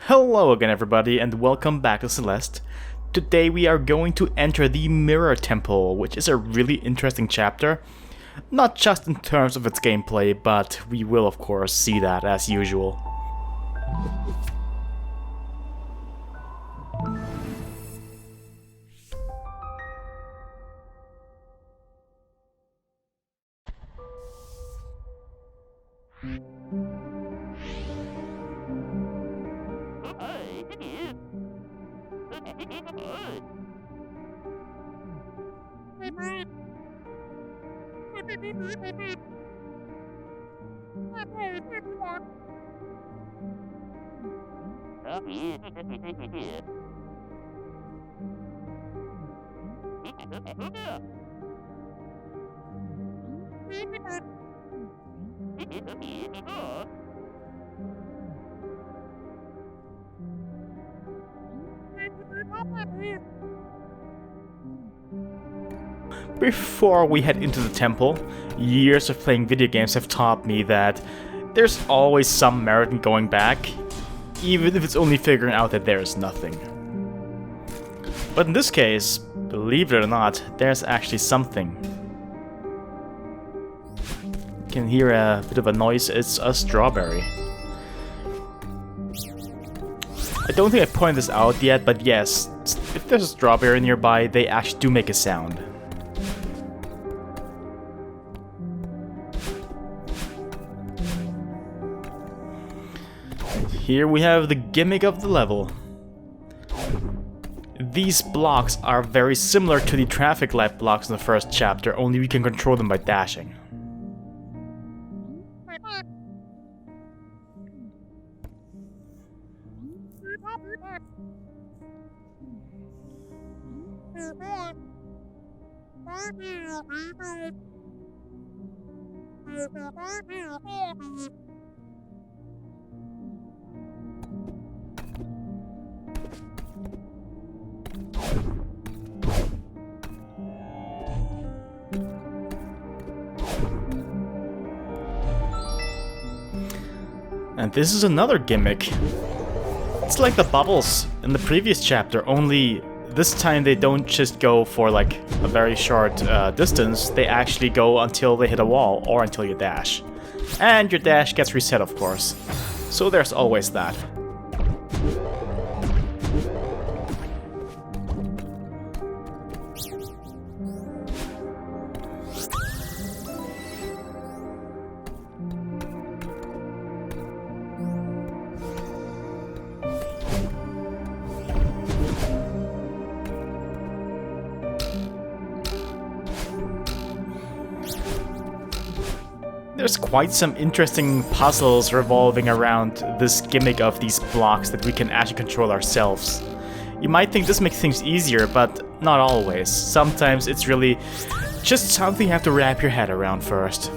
Hello again everybody and welcome back to Celeste. Today we are going to enter the Mirror Temple, which is a really interesting chapter. Not just in terms of its gameplay, but we will of course see that as usual. Before we head into the temple, years of playing video games have taught me that there's always some merit in going back, even if it's only figuring out that there is nothing. But in this case, believe it or not, there's actually something. You can hear a bit of a noise, it's a strawberry. I don't think I pointed this out yet, but yes, if there's a strawberry nearby, they actually do make a sound. Here we have the gimmick of the level. These blocks are very similar to the traffic light blocks in the first chapter, only we can control them by dashing. And this is another gimmick. It's like the bubbles in the previous chapter, only this time they don't just go for like a very short distance, they actually go until they hit a wall or until you dash. And your dash gets reset, of course. So there's always that. There's quite some interesting puzzles revolving around this gimmick of these blocks that we can actually control ourselves. You might think this makes things easier, but not always. Sometimes it's really just something you have to wrap your head around first.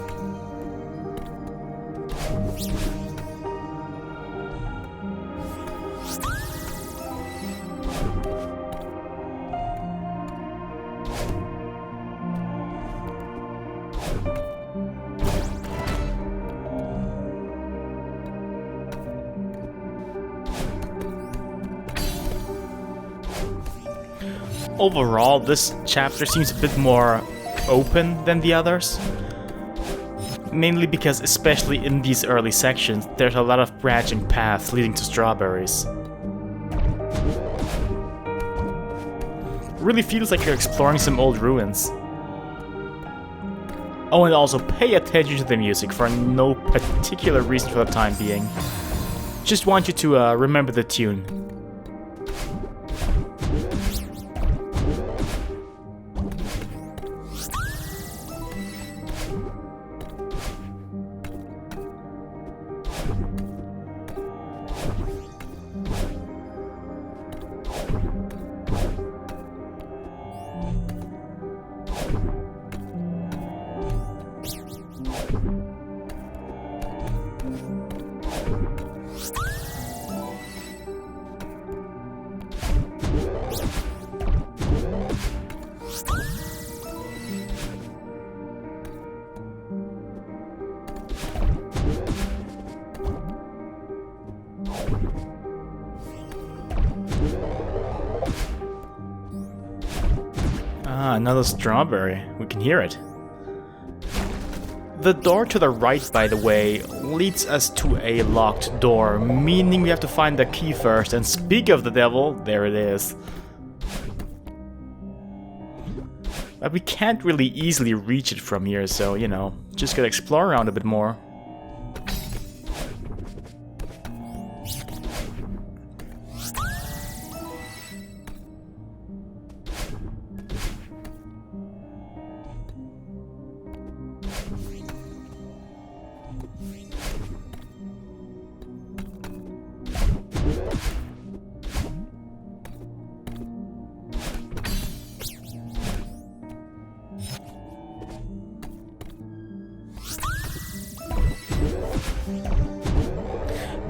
Overall, this chapter seems a bit more open than the others. Mainly because, especially in these early sections, there's a lot of branching paths leading to strawberries. Really feels like you're exploring some old ruins. Oh, and also pay attention to the music for no particular reason for the time being. Just want you to remember the tune. Ah, another strawberry. We can hear it. The door to the right, by the way, leads us to a locked door, meaning we have to find the key first. And speak of the devil, there it is. But we can't really easily reach it from here, so, you know, just gotta explore around a bit more.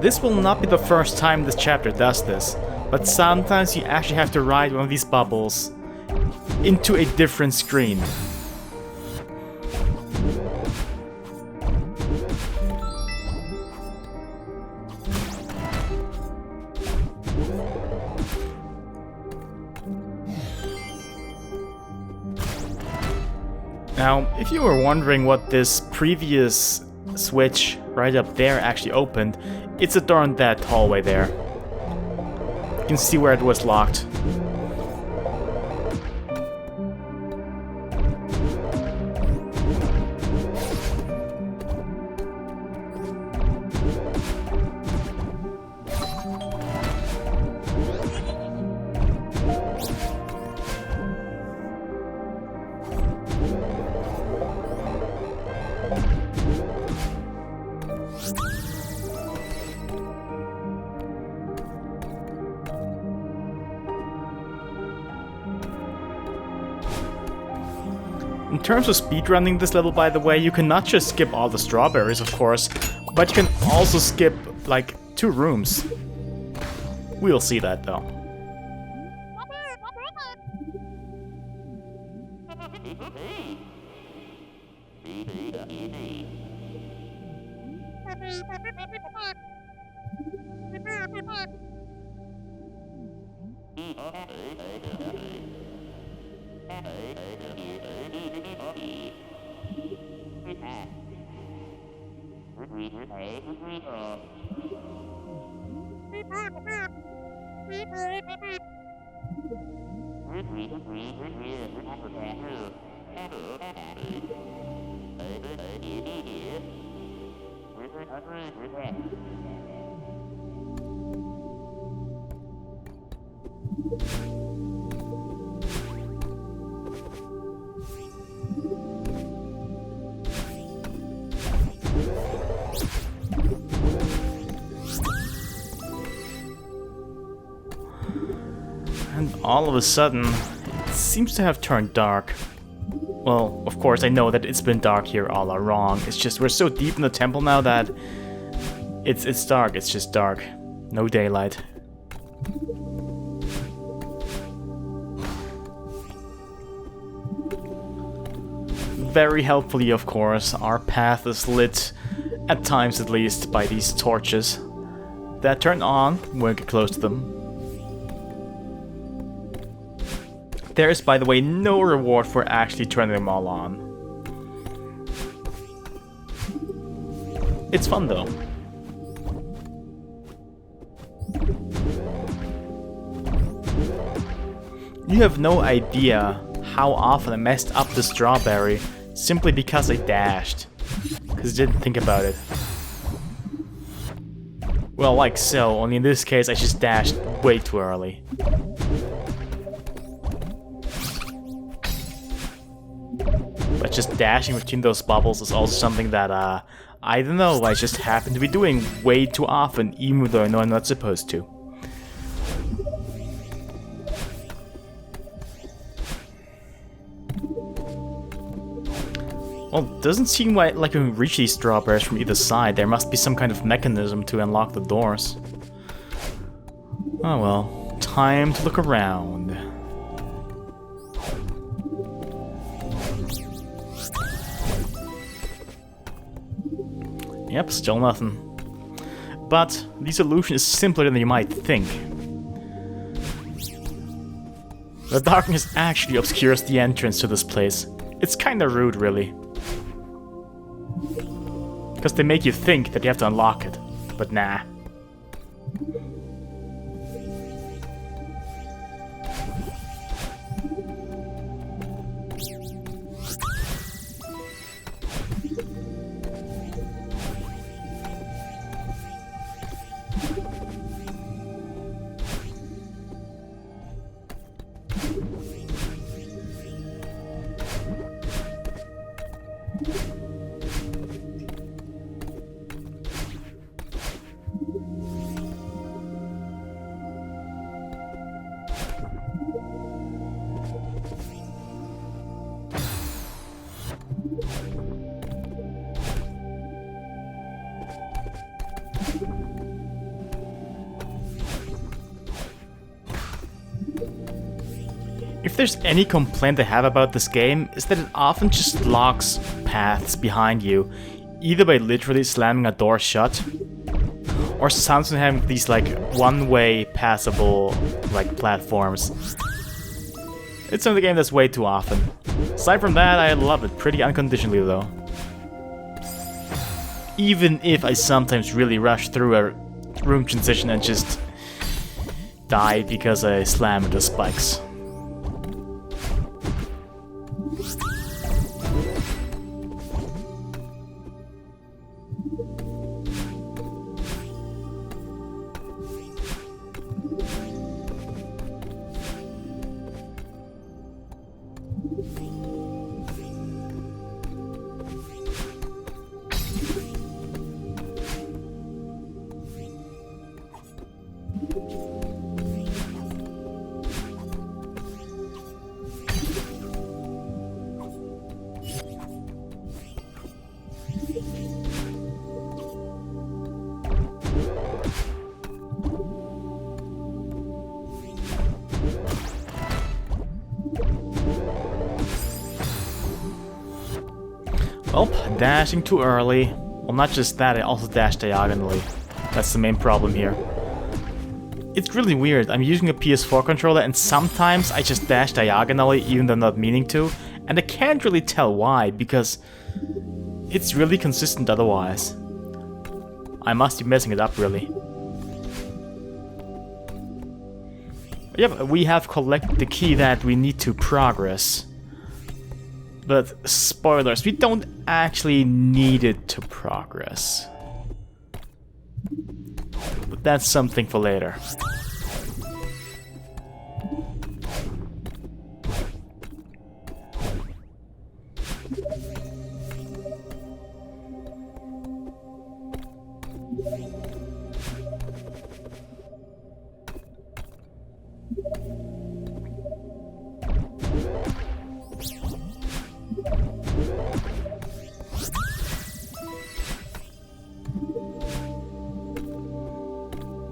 This will not be the first time this chapter does this, but sometimes you actually have to ride one of these bubbles into a different screen. Now, if you were wondering what this previous switch right up there actually opened, it's a door in that hallway there. You can see where it was locked. In terms of speedrunning this level, by the way, you cannot just skip all the strawberries, of course, but you can also skip, like, 2 rooms. We'll see that, though. And all of a sudden, it seems to have turned dark. Well, of course, I know that it's been dark here all along. It's just we're so deep in the temple now that it's dark. It's just dark. No daylight. Very helpfully, of course, our path is lit, at times at least, by these torches that turn on when we get close to them. There is, by the way, no reward for actually turning them all on. It's fun, though. You have no idea how often I messed up the strawberry simply because I dashed. Because I didn't think about it. Well, like so, only in this case I just dashed way too early. But just dashing between those bubbles is also something that, I don't know, I just happen to be doing way too often, even though I know I'm not supposed to. Well, it doesn't seem like we can reach these strawberries from either side. There must be some kind of mechanism to unlock the doors. Oh well, time to look around. Yep, still nothing. But the solution is simpler than you might think. The darkness actually obscures the entrance to this place. It's kinda rude, really. Because they make you think that you have to unlock it, but nah. If there's any complaint I have about this game, is that it often just locks paths behind you, either by literally slamming a door shut, or sometimes having these like one-way passable like platforms. It's in the game that's way too often. Aside from that, I love it pretty unconditionally though. Even if I sometimes really rush through a room transition and just die because I slam into spikes. Well, dashing too early. Well, not just that, I also dashed diagonally. That's the main problem here. It's really weird. I'm using a PS4 controller and sometimes I just dash diagonally even though I'm not meaning to. And I can't really tell why, because it's really consistent otherwise. I must be messing it up, really. Yep, we have collected the key that we need to progress. But, spoilers, we don't actually need it to progress. But that's something for later.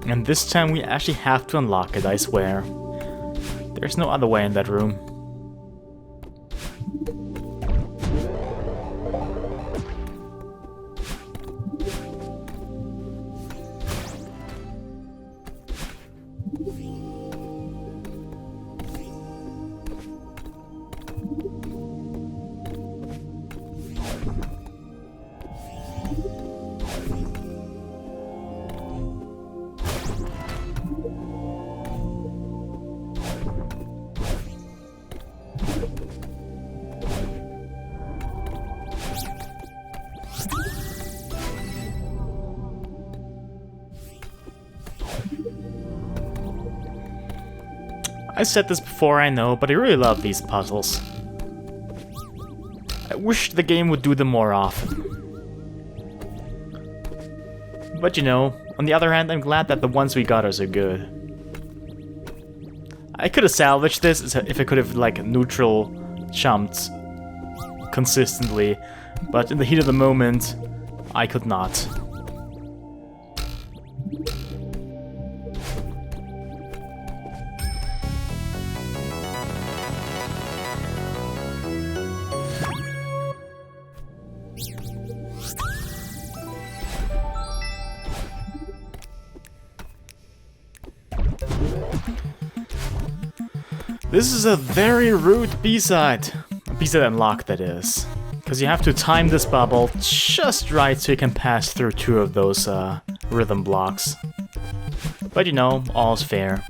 And this time we actually have to unlock it, I swear. There's no other way in that room. I said this before, I know, but I really love these puzzles. I wish the game would do them more often. But you know, on the other hand, I'm glad that the ones we got are so good. I could have salvaged this if I could have, like, neutral jumped consistently, but in the heat of the moment, I could not. This is a very rude B-side. B-side unlock, that is. Because you have to time this bubble just right so you can pass through 2 of those rhythm blocks. But you know, all's fair.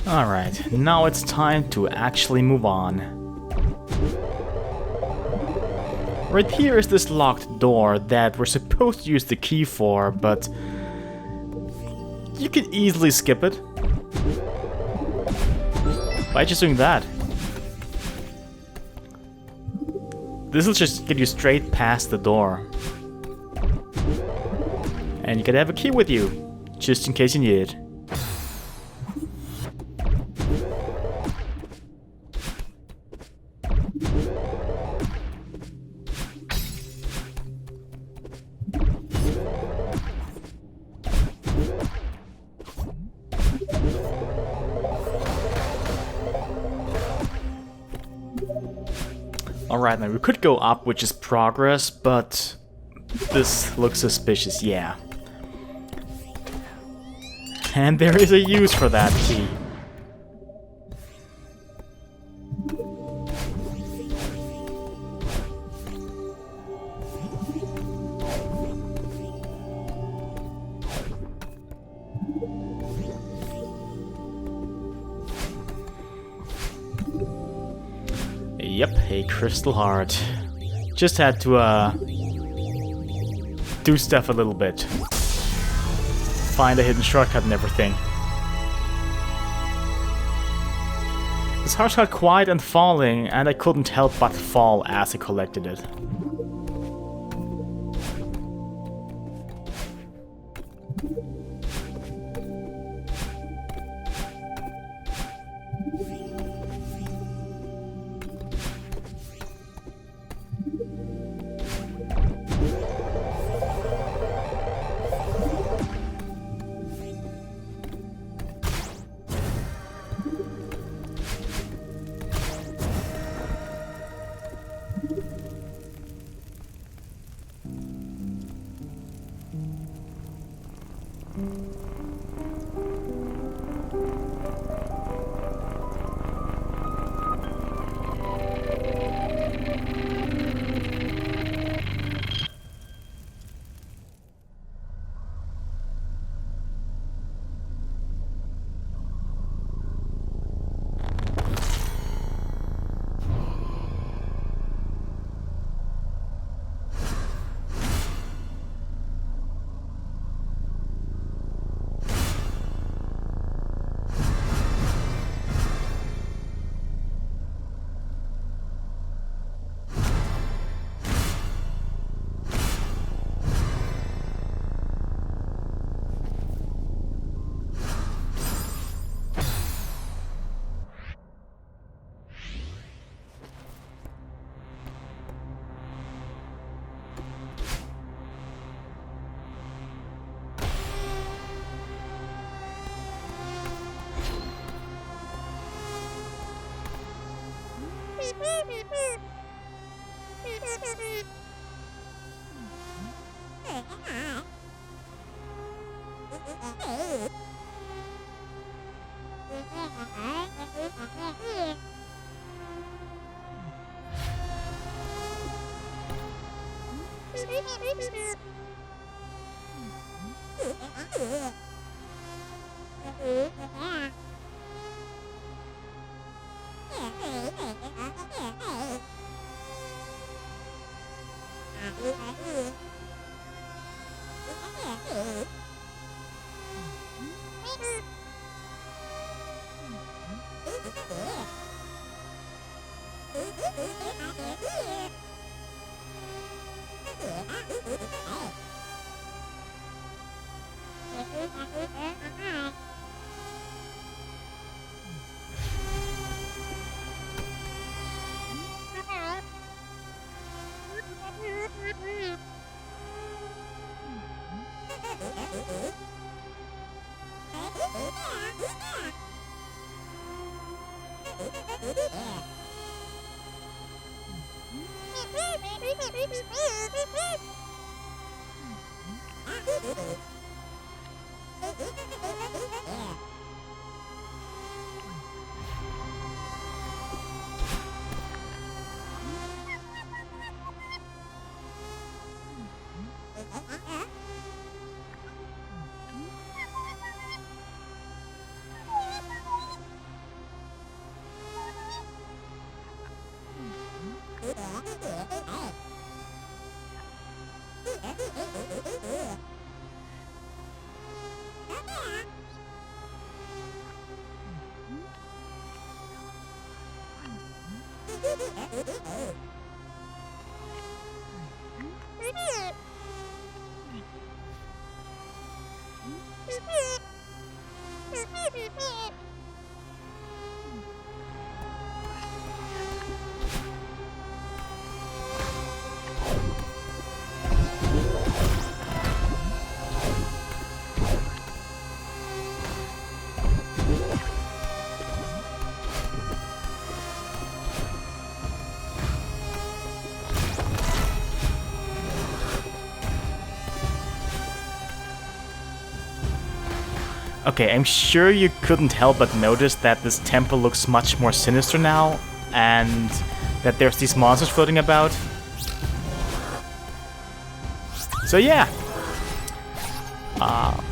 Alright, now it's time to actually move on. Right here is this locked door that we're supposed to use the key for, but you could easily skip it by just doing that. This will just get you straight past the door. And you can have a key with you, just in case you need it. Alright, now we could go up, which is progress, but this looks suspicious, yeah. And there is a use for that key. Yep, a crystal heart. Just had to, do stuff a little bit. Find a hidden shortcut and everything. This heart got quiet and falling, and I couldn't help but fall as I collected it. Okay, I'm sure you couldn't help but notice that this temple looks much more sinister now, and that there's these monsters floating about. So yeah.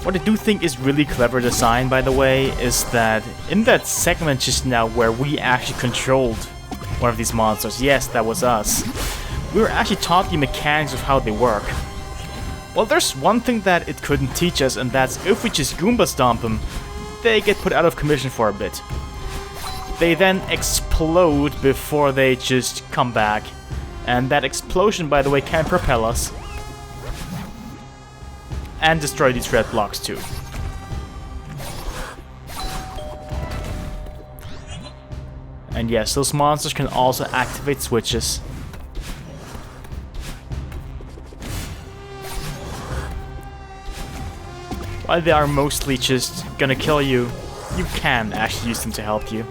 What I do think is really clever design, by the way, is that in that segment just now where we actually controlled one of these monsters, yes, that was us, we were actually taught the mechanics of how they work. Well, there's one thing that it couldn't teach us, and that's if we just Goomba stomp them, they get put out of commission for a bit. They then explode before they just come back. And that explosion, by the way, can propel us. And destroy these red blocks too. And yes, those monsters can also activate switches. While they are mostly just gonna kill you, you can actually use them to help you.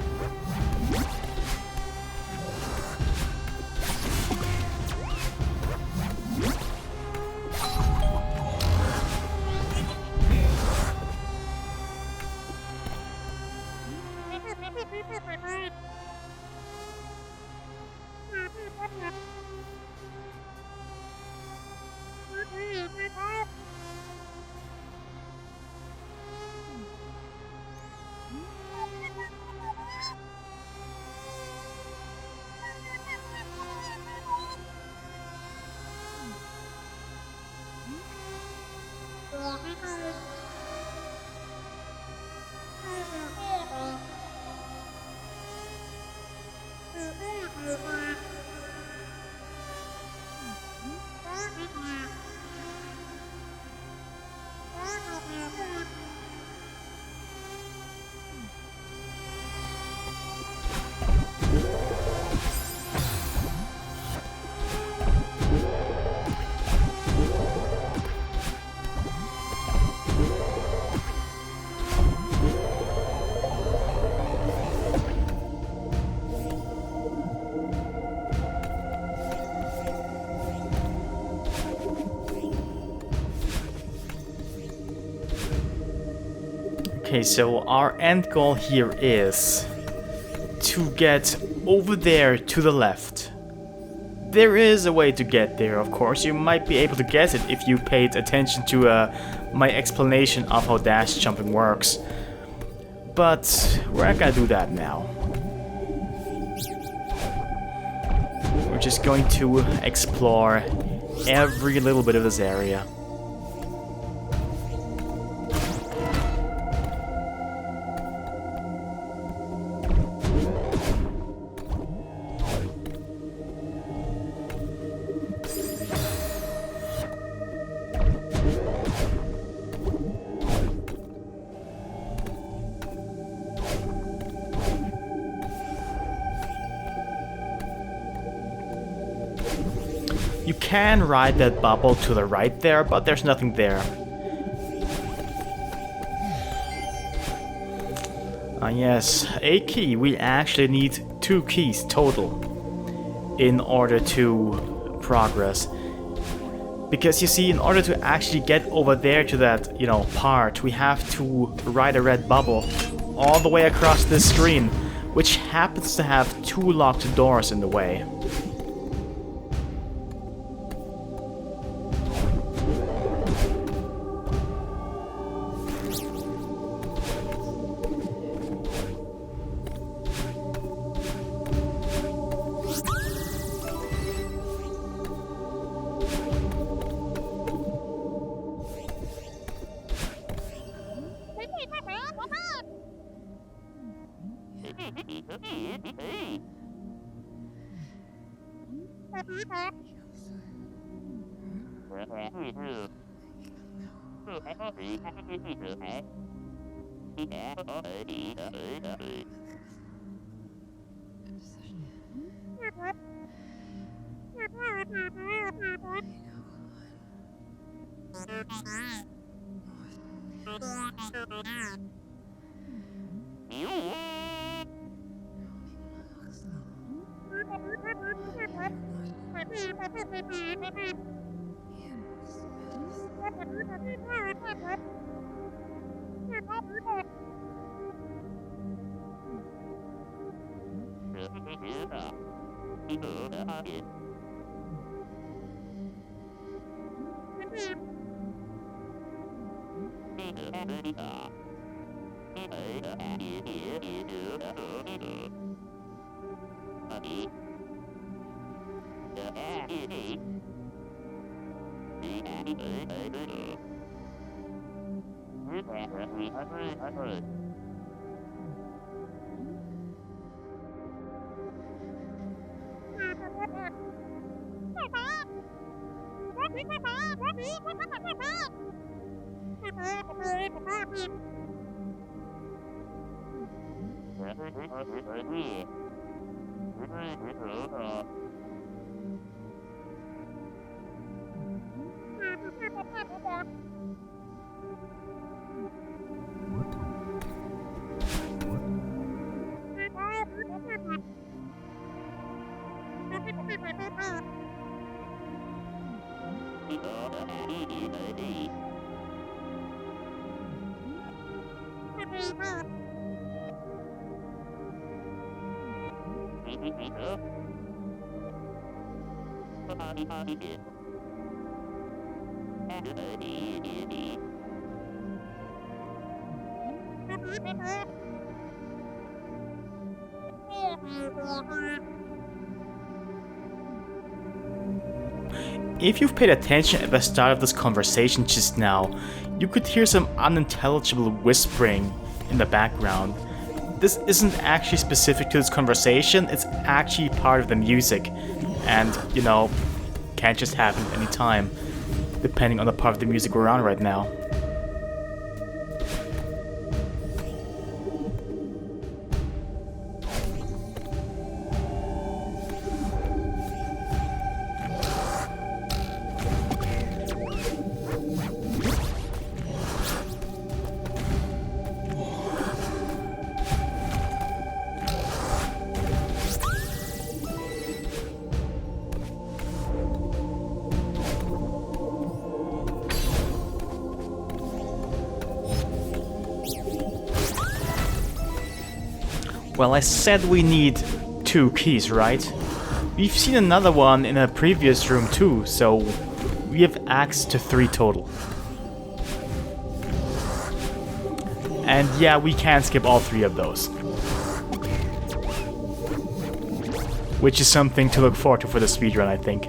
Okay, so our end goal here is to get over there to the left. There is a way to get there, of course. You might be able to guess it if you paid attention to my explanation of how dash jumping works. But we're not gonna do that now. We're just going to explore every little bit of this area. You can ride that bubble to the right there, but there's nothing there. Yes, a key. We actually need 2 keys total in order to progress. Because you see, in order to actually get over there to that, you know, part, we have to ride a red bubble all the way across this screen, which happens to have 2 locked doors in the way. If you've paid attention at the start of this conversation just now, you could hear some unintelligible whispering in the background. This isn't actually specific to this conversation, it's actually part of the music. And, you know, can't just happen any time, depending on the part of the music we're on right now. Well, I said we need 2 keys, right? We've seen another one in a previous room too, so we have access to 3 total. And yeah, we can skip all 3 of those. Which is something to look forward to for the speedrun, I think.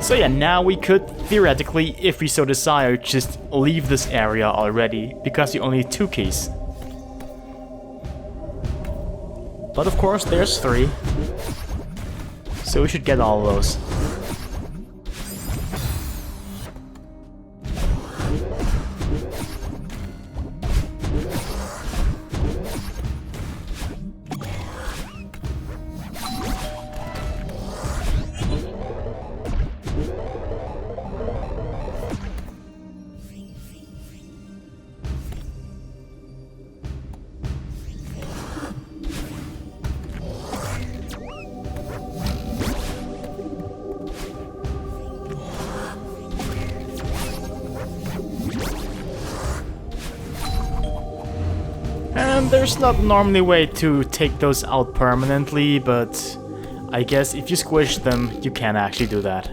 So yeah, now we could, theoretically, if we so desire, just leave this area already, because you only need 2 keys. But of course, there's 3. So we should get all of those. And there's not normally a way to take those out permanently, but I guess if you squish them, you can actually do that.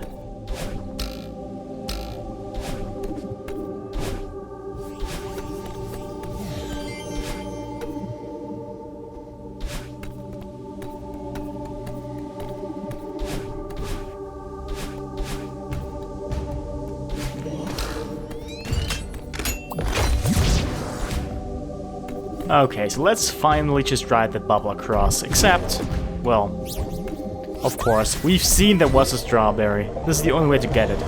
Okay, so let's finally just ride that bubble across, except, well, of course, we've seen there was a strawberry. This is the only way to get it.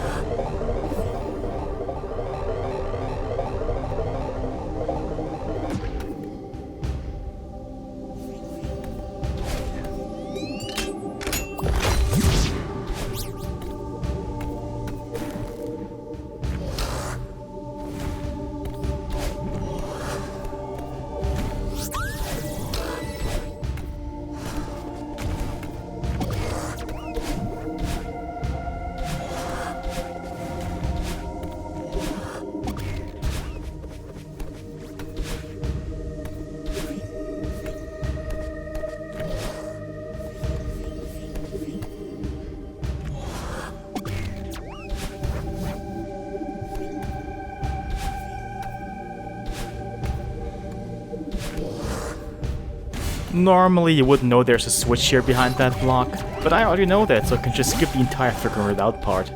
Normally you wouldn't know there's a switch here behind that block, but I already know that, so I can just skip the entire figuring it out part.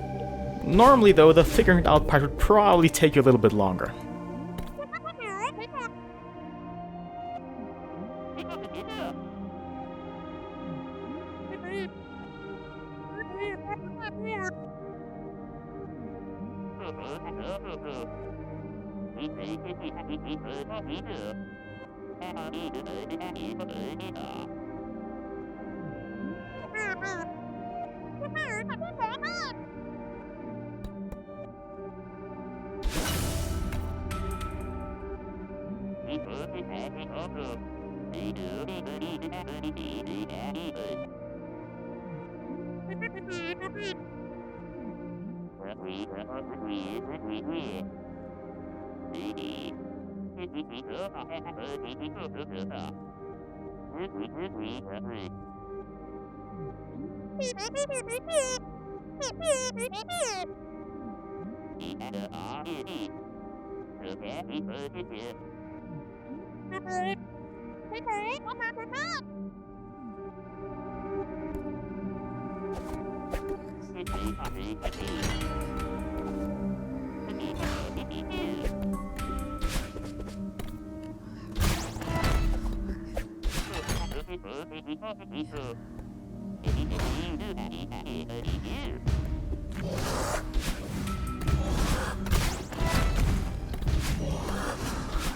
Normally though, the figuring it out part would probably take you a little bit longer.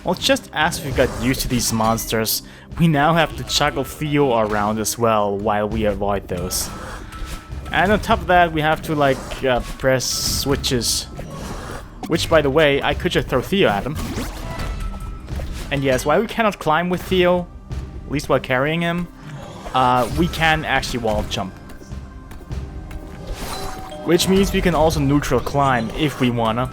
Well, just as we got used to these monsters, we now have to juggle Theo around as well while we avoid those. And on top of that, we have to like press switches. Which, by the way, I could just throw Theo at him. And yes, while we cannot climb with Theo, at least while carrying him, we can actually wall jump. Which means we can also neutral climb if we wanna.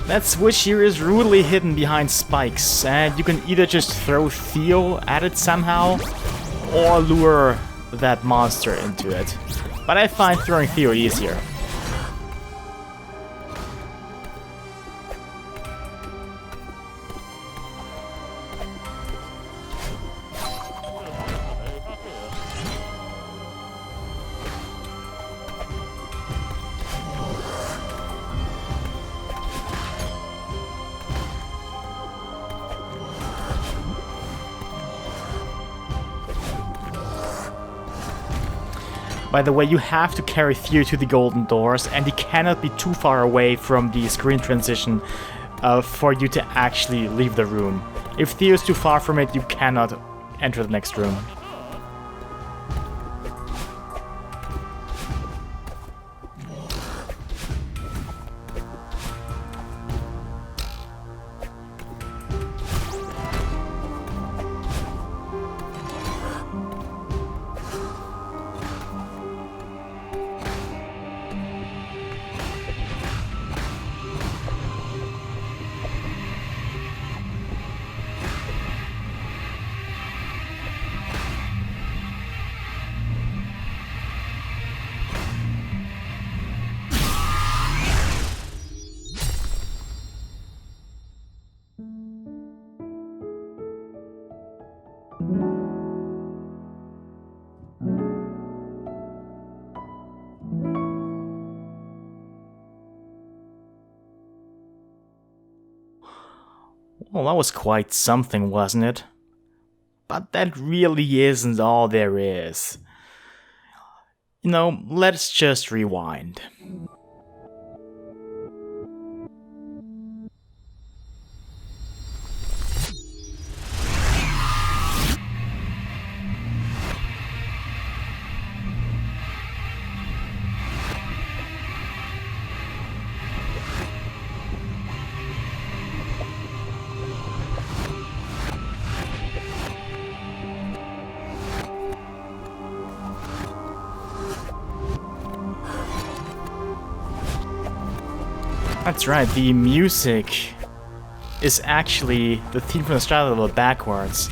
That switch here is rudely hidden behind spikes, and you can either just throw Theo at it somehow, or lure that monster into it. But I find throwing Theo easier. By the way, you have to carry Theo to the golden doors, and he cannot be too far away from the screen transition for you to actually leave the room. If Theo is too far from it, you cannot enter the next room. Well, that was quite something, wasn't it? But that really isn't all there is. You know, let's just rewind. That's right, the music is actually the theme from the start level backwards.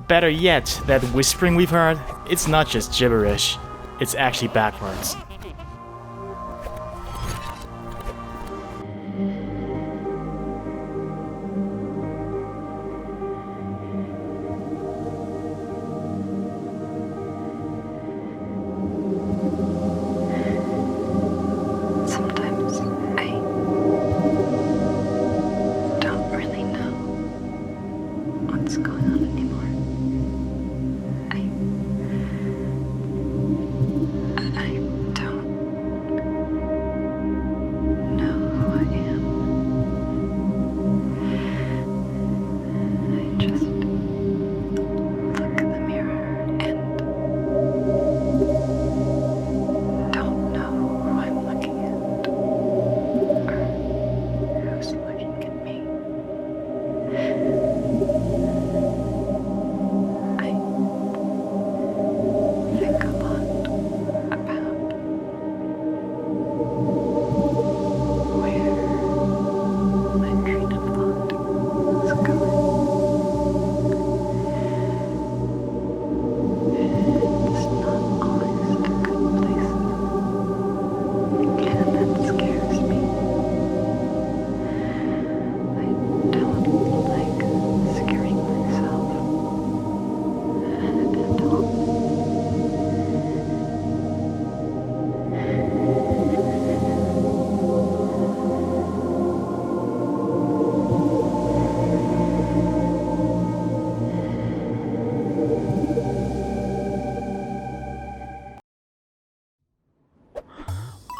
Better yet, that whispering we've heard, it's not just gibberish, it's actually backwards.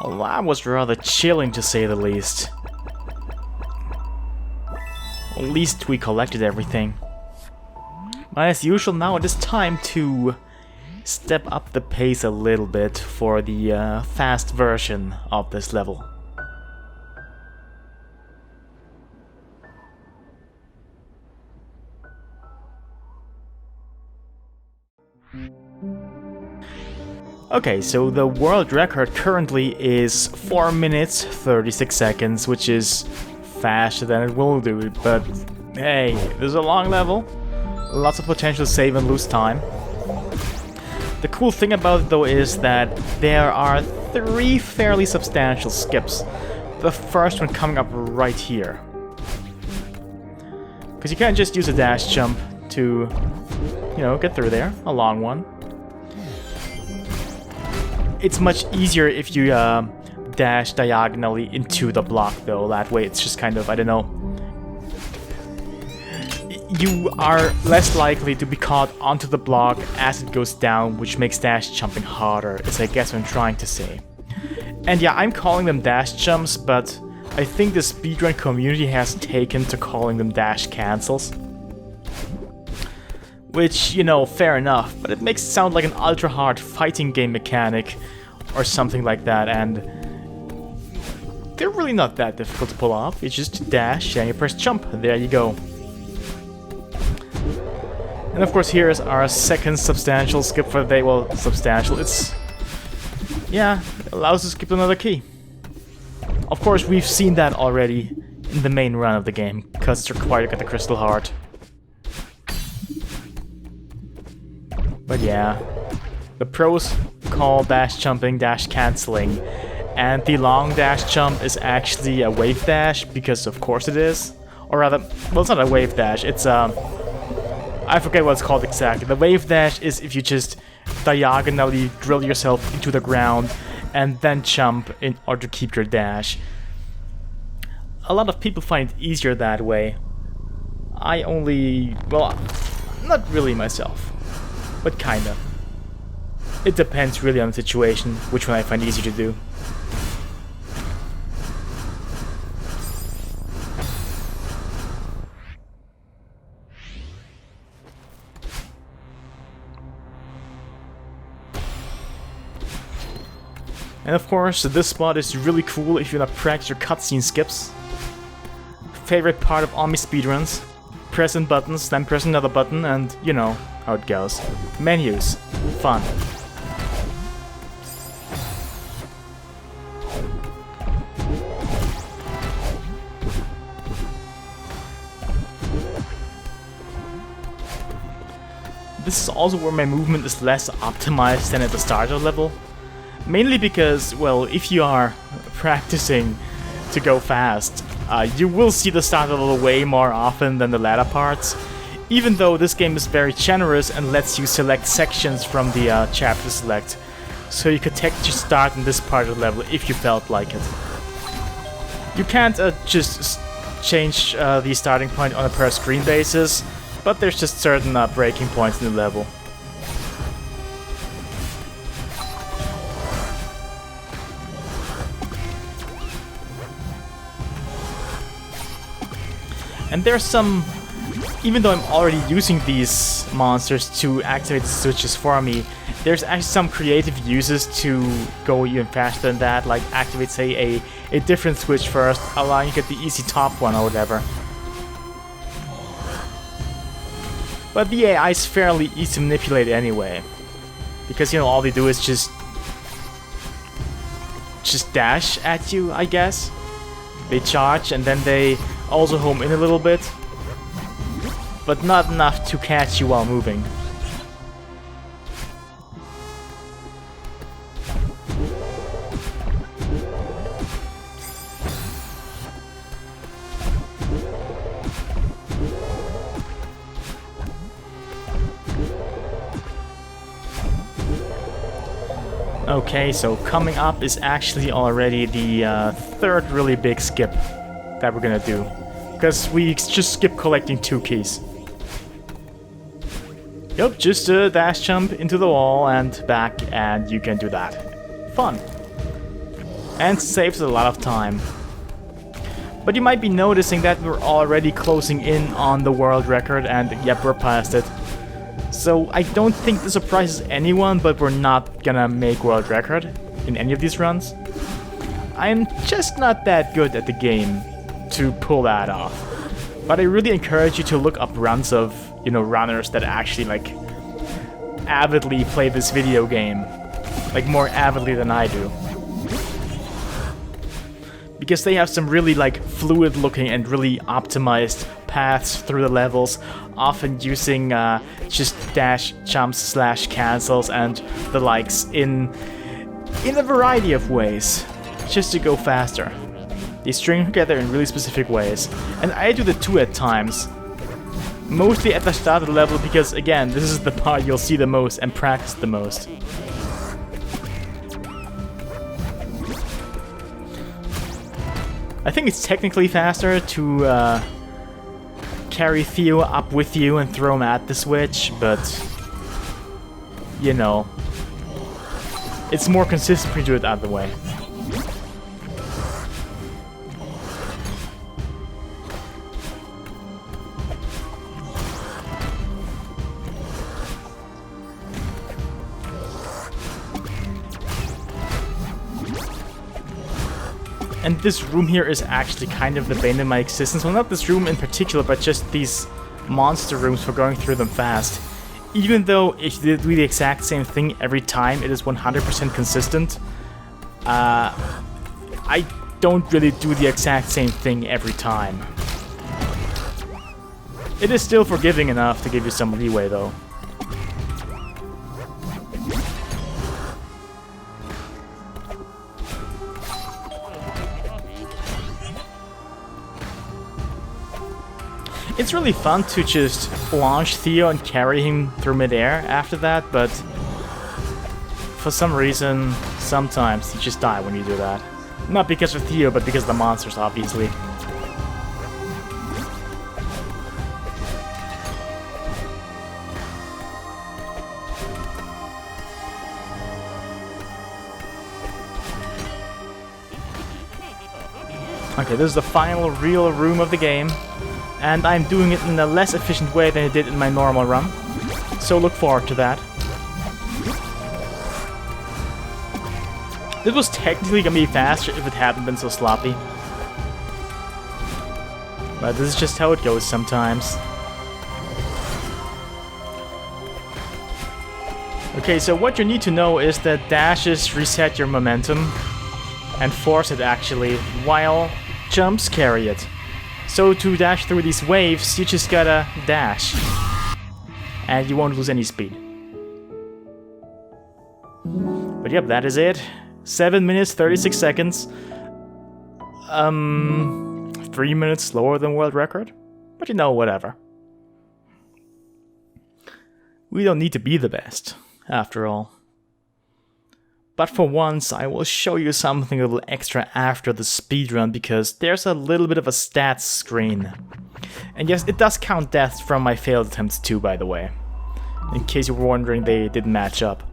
Well, that was rather chilling to say the least. At least we collected everything. But as usual, now it is time to step up the pace a little bit for the fast version of this level. Okay, so the world record currently is 4 minutes 36 seconds, which is faster than it will do, but hey, this is a long level. Lots of potential to save and lose time. The cool thing about it though is that there are 3 fairly substantial skips. The first one coming up right here. Because you can't just use a dash jump to, you know, get through there, a long one. It's much easier if you dash diagonally into the block though, that way it's just kind of, I don't know. You are less likely to be caught onto the block as it goes down, which makes dash jumping harder, is I guess what I'm trying to say. And yeah, I'm calling them dash jumps, but I think the speedrun community has taken to calling them dash cancels. Which, you know, fair enough, but it makes it sound like an ultra-hard fighting game mechanic or something like that, and they're really not that difficult to pull off. It's just dash and you press jump, there you go. And of course here's our second substantial skip for the day. Well, substantial, it's... yeah, it allows us to skip another key. Of course we've seen that already in the main run of the game, because it's required to get the crystal heart. But yeah, the pros call dash jumping dash cancelling, and the long dash jump is actually a wave dash, because of course it is. Or rather, well, it's not a wave dash, it's I I forget what it's called exactly. The wave dash is if you just diagonally drill yourself into the ground and then jump in order to keep your dash. A lot of people find it easier that way. I only... well, not really myself, but kinda. It depends really on the situation, which one I find easier to do. And of course, this spot is really cool if you want to practice your cutscene skips. Favorite part of all my speedruns. Press in buttons, then press another button, and you know how it goes. Menus. Fun. This is also where my movement is less optimized than at the starter level. Mainly because, well, if you are practicing to go fast, you will see the starter level way more often than the latter parts, even though this game is very generous and lets you select sections from the chapter select, so you could technically start in this part of the level if you felt like it. You can't just change the starting point on a per screen basis, but there's just certain breaking points in the level. And there's some, even though I'm already using these monsters to activate the switches for me, there's actually some creative uses to go even faster than that, like activate, say, a different switch first, allowing you to get the easy top one or whatever. But the AI is fairly easy to manipulate anyway, because, you know, all they do is just dash at you, I guess. They charge and then they also home in a little bit, but not enough to catch you while moving. Okay, so coming up is actually already the third really big skip that we're gonna do, because we just skip collecting 2 keys. Yep, just a dash jump into the wall and back, and you can do that. Fun. And saves a lot of time. But you might be noticing that we're already closing in on the world record, and yep, we're past it. So I don't think this surprises anyone, but we're not gonna make world record in any of these runs. I'm just not that good at the game to pull that off. But I really encourage you to look up runs of, you know, runners that actually, like, avidly play this video game. Like, more avidly than I do. Because they have some really, like, fluid looking and really optimized paths through the levels, often using just dash, jumps, slash cancels and the likes in a variety of ways, just to go faster. They string together in really specific ways, and I do the 2 at times. Mostly at the start of the level because, again, this is the part you'll see the most and practice the most. I think it's technically faster to carry Theo up with you and throw him at the switch, but, you know, it's more consistent to do it out of the way. And this room here is actually kind of the bane of my existence. Well, not this room in particular, but just these monster rooms for going through them fast. Even though if you do the exact same thing every time, it is 100% consistent. I don't really do the exact same thing every time. It is still forgiving enough to give you some leeway, though. It's really fun to just launch Theo and carry him through midair after that, but for some reason, sometimes you just die when you do that. Not because of Theo, but because of the monsters, obviously. Okay, this is the final real room of the game, and I'm doing it in a less efficient way than I did in my normal run, so look forward to that. This was technically gonna be faster if it hadn't been so sloppy. But this is just how it goes sometimes. Okay, so what you need to know is that dashes reset your momentum and force it actually, while jumps carry it. So to dash through these waves, you just gotta dash. And you won't lose any speed. But yep, that is it. 7 minutes, 36 seconds. 3 minutes slower than world record. But you know, whatever. We don't need to be the best, after all. But for once, I will show you something a little extra after the speedrun, because there's a little bit of a stats screen. And yes, it does count deaths from my failed attempts too, by the way. In case you were wondering, they didn't match up.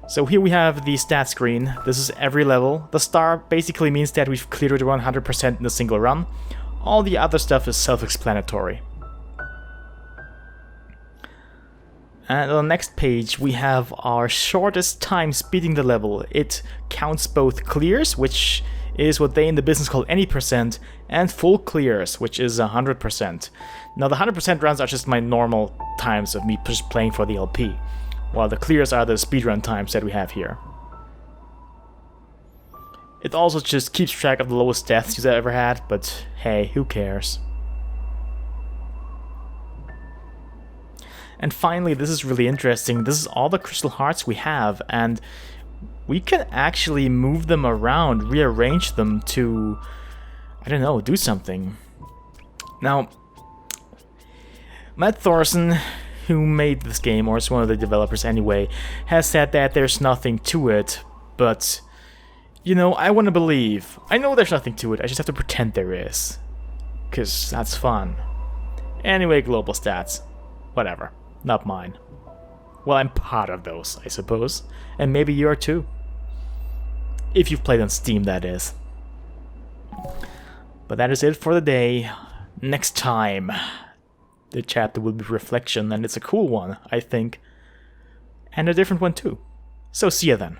So here we have the stat screen. This is every level. The star basically means that we've cleared it 100% in a single run. All the other stuff is self-explanatory. And on the next page we have our shortest time speeding the level. It counts both clears, which is what they in the business call any percent, and full clears, which is 100%. Now the 100% runs are just my normal times of me just playing for the LP, while the clears are the speedrun times that we have here. It also just keeps track of the lowest deaths you've ever had, but hey, who cares? And finally, this is really interesting, this is all the crystal hearts we have, and we can actually move them around, rearrange them to, I don't know, do something. Now, Matt Thorson, who made this game, or is one of the developers anyway, has said that there's nothing to it, but, you know, I want to believe. I know there's nothing to it, I just have to pretend there is. 'Cause that's fun. Anyway, global stats. Whatever. Not mine. Well, I'm part of those, I suppose. And maybe you are too. If you've played on Steam, that is. But that is it for the day. Next time, the chapter will be Reflection, and it's a cool one, I think. And a different one too. So see ya then.